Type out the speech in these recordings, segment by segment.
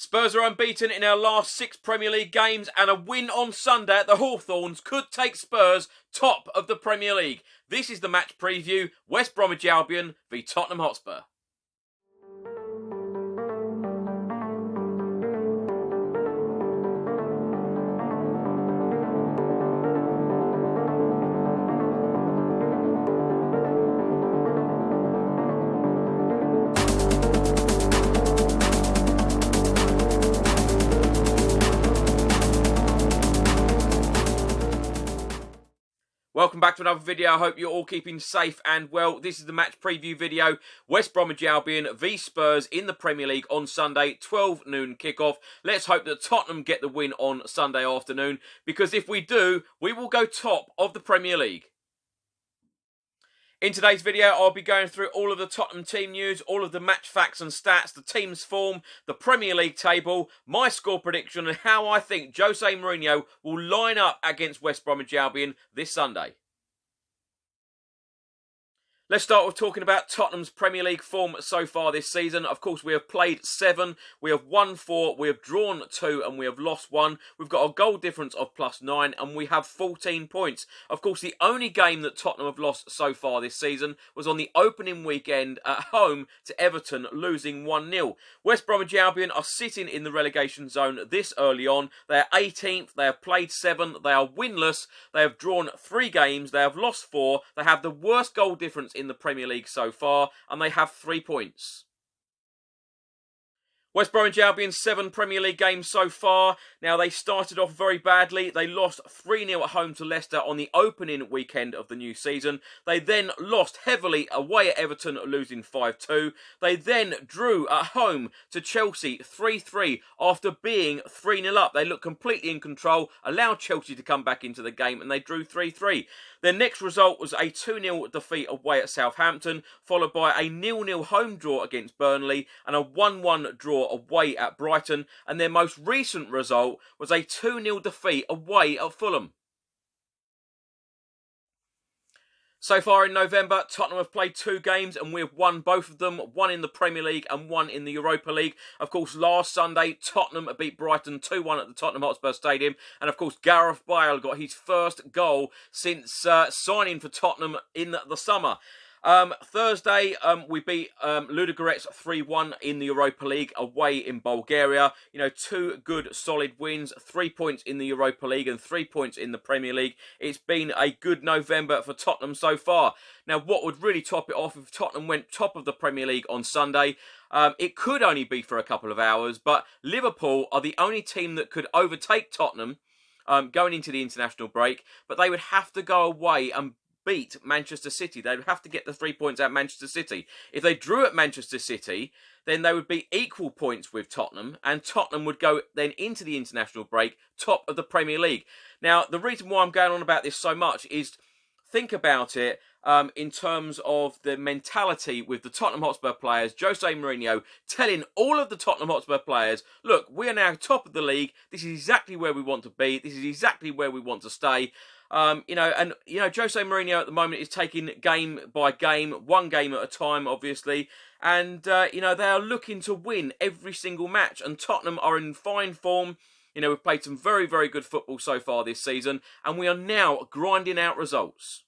Spurs are unbeaten in our last 6 Premier League games, and a win on Sunday at the Hawthorns could take Spurs top of the Premier League. This is the match preview, West Bromwich Albion v Tottenham Hotspur. Welcome back to another video. I hope you're all keeping safe and well. This is the match preview video. West Bromwich Albion v Spurs in the Premier League on Sunday, 12 noon kickoff. Let's hope that Tottenham get the win on Sunday afternoon, because if we do, we will go top of the Premier League. In today's video, I'll be going through all of the Tottenham team news, all of the match facts and stats, the team's form, the Premier League table, my score prediction, and how I think Jose Mourinho will line up against West Bromwich Albion this Sunday. Let's start with talking about Tottenham's Premier League form so far this season. Of course, we have played 7, we have won 4, we have drawn 2, and we have lost 1. We've got a goal difference of +9, and we have 14 points. Of course, the only game that Tottenham have lost so far this season was on the opening weekend at home to Everton, losing 1-0. West Bromwich Albion are sitting in the relegation zone this early on. They are 18th, they have played 7, they are winless, they have drawn 3 games, they have lost 4, they have the worst goal difference in the Premier League so far, and they have 3 points. West Bromwich Albion's 7 Premier League games so far. Now, they started off very badly. They lost 3-0 at home to Leicester on the opening weekend of the new season. They then lost heavily away at Everton, losing 5-2. They then drew at home to Chelsea 3-3 after being 3-0 up. They looked completely in control, allowed Chelsea to come back into the game, and they drew 3-3. Their next result was a 2-0 defeat away at Southampton, followed by a 0-0 home draw against Burnley and a 1-1 draw away at Brighton, and their most recent result was a 2-0 defeat away at Fulham. So far in November, Tottenham have played 2 games and we have won both of them, one in the Premier League and one in the Europa League. Of course, last Sunday, Tottenham beat Brighton 2-1 at the Tottenham Hotspur Stadium, and of course, Gareth Bale got his first goal since signing for Tottenham in the summer. Thursday, we beat Ludogorets 3-1 in the Europa League away in Bulgaria. You know, 2 good solid wins, 3 points in the Europa League and 3 points in the Premier League. It's been a good November for Tottenham so far. Now, what would really top it off if Tottenham went top of the Premier League on Sunday? It could only be for a couple of hours, but Liverpool are the only team that could overtake Tottenham going into the international break, but they would have to go away and beat Manchester City. They would have to get the 3 points at Manchester City. If they drew at Manchester City, then they would be equal points with Tottenham, and Tottenham would go then into the international break top of the Premier League. Now, the reason why I'm going on about this so much is, think about it in terms of the mentality with the Tottenham Hotspur players. Jose Mourinho telling all of the Tottenham Hotspur players, look, we are now top of the league. This is exactly where we want to be. This is exactly where we want to stay. Jose Mourinho at the moment is taking game by game, 1 game at a time, obviously. And, they are looking to win every single match. And Tottenham are in fine form. You know, we've played some very, very good football so far this season. And we are now grinding out results.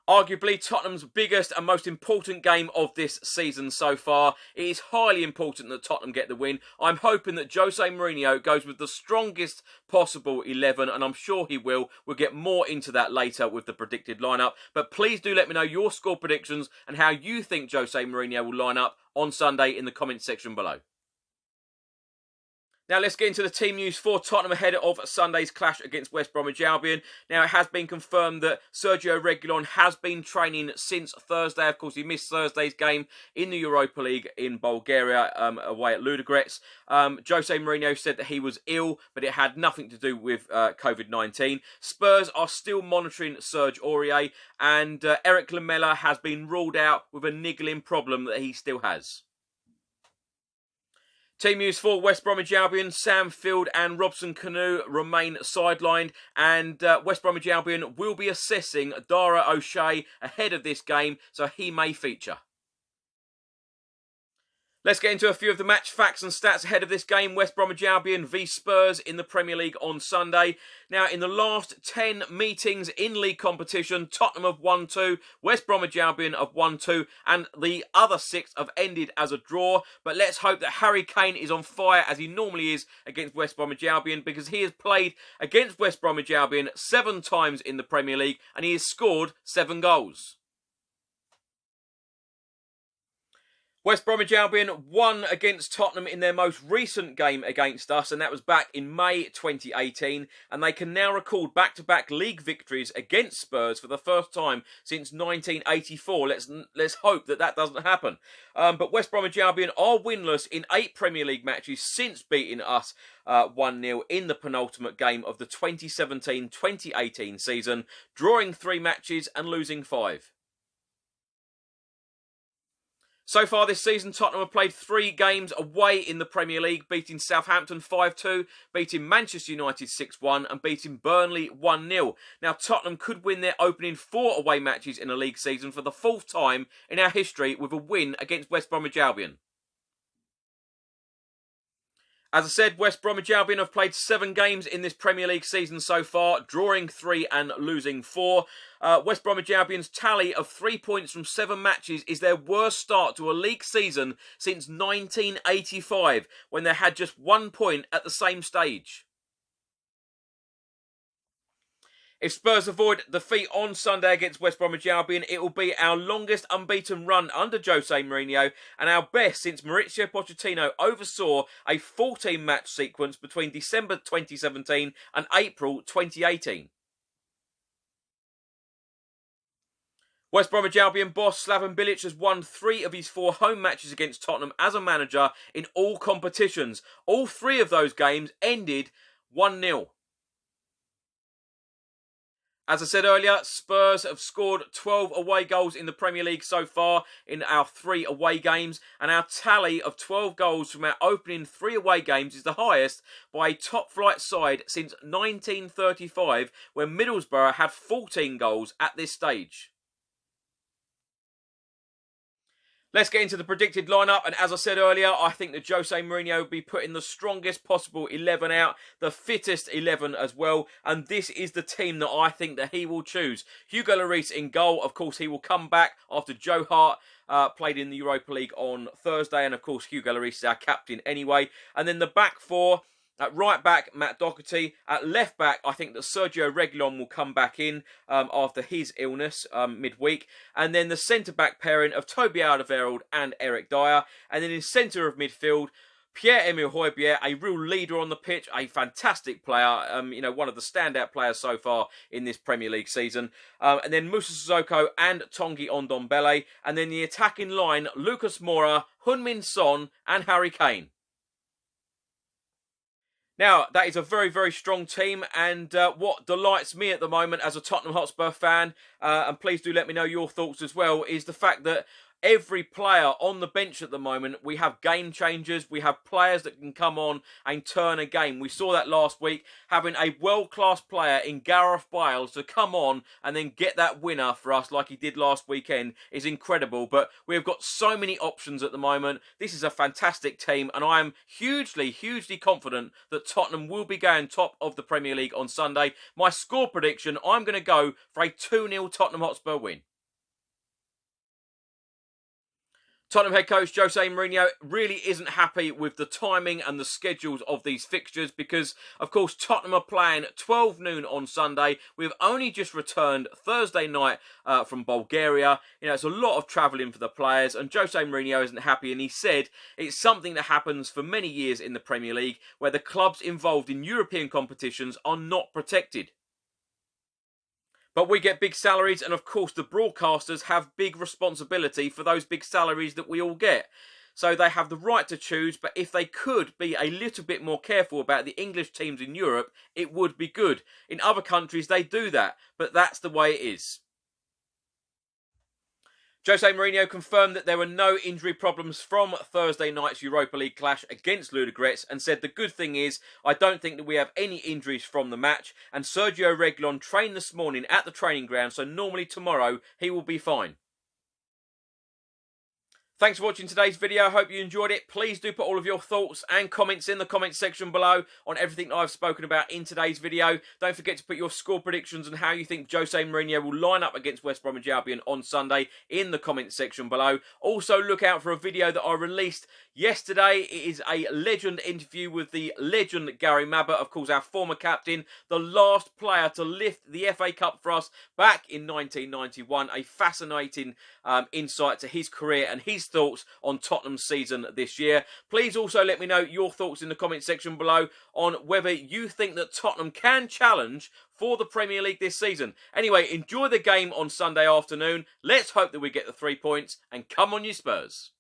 Arguably Tottenham's biggest and most important game of this season so far. It is highly important that Tottenham get the win. I'm hoping that Jose Mourinho goes with the strongest possible 11, and I'm sure he will. We'll get more into that later with the predicted lineup. But please do let me know your score predictions and how you think Jose Mourinho will line up on Sunday in the comments section below. Now let's get into the team news for Tottenham ahead of Sunday's clash against West Bromwich Albion. Now, it has been confirmed that Sergio Reguilon has been training since Thursday. Of course, he missed Thursday's game in the Europa League in Bulgaria away at Ludogorets. Jose Mourinho said that he was ill, but it had nothing to do with COVID-19. Spurs are still monitoring Serge Aurier, and Eric Lamela has been ruled out with a niggling problem that he still has. Team news for West Bromwich Albion: Sam Field and Robson Kanu remain sidelined, and West Bromwich Albion will be assessing Dara O'Shea ahead of this game, so he may feature. Let's get into a few of the match facts and stats ahead of this game. West Bromwich Albion v Spurs in the Premier League on Sunday. Now, in the last 10 meetings in league competition, Tottenham have won 2, West Bromwich Albion have won 2, and the other 6 have ended as a draw. But let's hope that Harry Kane is on fire, as he normally is, against West Bromwich Albion, because he has played against West Bromwich Albion 7 times in the Premier League, and he has scored 7 goals. West Bromwich Albion won against Tottenham in their most recent game against us, and that was back in May 2018, and they can now record back-to-back league victories against Spurs for the first time since 1984. Let's hope that doesn't happen. But West Bromwich Albion are winless in 8 Premier League matches since beating us 1-0 in the penultimate game of the 2017-2018 season, drawing 3 matches and losing 5. So far this season, Tottenham have played 3 games away in the Premier League, beating Southampton 5-2, beating Manchester United 6-1 and beating Burnley 1-0. Now, Tottenham could win their opening 4 away matches in a league season for the 4th time in our history with a win against West Bromwich Albion. As I said, West Bromwich Albion have played 7 games in this Premier League season so far, drawing 3 and losing 4. West Bromwich Albion's tally of 3 points from 7 matches is their worst start to a league season since 1985, when they had just 1 point at the same stage. If Spurs avoid defeat on Sunday against West Bromwich Albion, it will be our longest unbeaten run under Jose Mourinho and our best since Mauricio Pochettino oversaw a 14-match sequence between December 2017 and April 2018. West Bromwich Albion boss Slaven Bilic has won 3 of his 4 home matches against Tottenham as a manager in all competitions. All 3 of those games ended 1-0. As I said earlier, Spurs have scored 12 away goals in the Premier League so far in our 3 away games, and our tally of 12 goals from our opening 3 away games is the highest by a top-flight side since 1935, when Middlesbrough had 14 goals at this stage. Let's get into the predicted lineup, and as I said earlier, I think that Jose Mourinho will be putting the strongest possible 11 out, the fittest 11 as well, and this is the team that I think that he will choose. Hugo Lloris in goal. Of course, he will come back after Joe Hart played in the Europa League on Thursday, and of course, Hugo Lloris is our captain anyway. And then the back 4... At right back, Matt Doherty. At left back, I think that Sergio Reguilon will come back in after his illness midweek. And then the centre-back pairing of Toby Alderweireld and Eric Dyer. And then in centre of midfield, Pierre-Emile Højbjerg, a real leader on the pitch, a fantastic player, one of the standout players so far in this Premier League season. And then Moussa Sissoko and Tanguy Ndombele. And then the attacking line, Lucas Moura, Heung-min Son and Harry Kane. Now, that is a very, very strong team, and what delights me at the moment as a Tottenham Hotspur fan, and please do let me know your thoughts as well, is the fact that every player on the bench at the moment, we have game changers, we have players that can come on and turn a game. We saw that last week, having a world-class player in Gareth Bale to come on and then get that winner for us like he did last weekend is incredible. But we've got so many options at the moment. This is a fantastic team, and I am hugely, hugely confident that Tottenham will be going top of the Premier League on Sunday. My score prediction, I'm going to go for a 2-0 Tottenham Hotspur win. Tottenham head coach Jose Mourinho really isn't happy with the timing and the schedules of these fixtures because, of course, Tottenham are playing 12 noon on Sunday. We've only just returned Thursday night from Bulgaria. It's a lot of travelling for the players, and Jose Mourinho isn't happy, and he said it's something that happens for many years in the Premier League where the clubs involved in European competitions are not protected. But we get big salaries, and of course the broadcasters have big responsibility for those big salaries that we all get. So they have the right to choose, but if they could be a little bit more careful about the English teams in Europe, it would be good. In other countries they do that, but that's the way it is. Jose Mourinho confirmed that there were no injury problems from Thursday night's Europa League clash against Ludogorets and said the good thing is I don't think that we have any injuries from the match, and Sergio Reguilon trained this morning at the training ground, so normally tomorrow he will be fine. Thanks for watching today's video. I hope you enjoyed it. Please do put all of your thoughts and comments in the comments section below on everything that I've spoken about in today's video. Don't forget to put your score predictions and how you think Jose Mourinho will line up against West Bromwich Albion on Sunday in the comments section below. Also, look out for a video that I released yesterday. It is a legend interview with the legend Gary Mabbutt, of course, our former captain, the last player to lift the FA Cup for us back in 1991. A fascinating insight to his career and his thoughts on Tottenham's season this year. Please also let me know your thoughts in the comment section below on whether you think that Tottenham can challenge for the Premier League this season. Anyway, enjoy the game on Sunday afternoon. Let's hope that we get the 3 points, and come on you Spurs.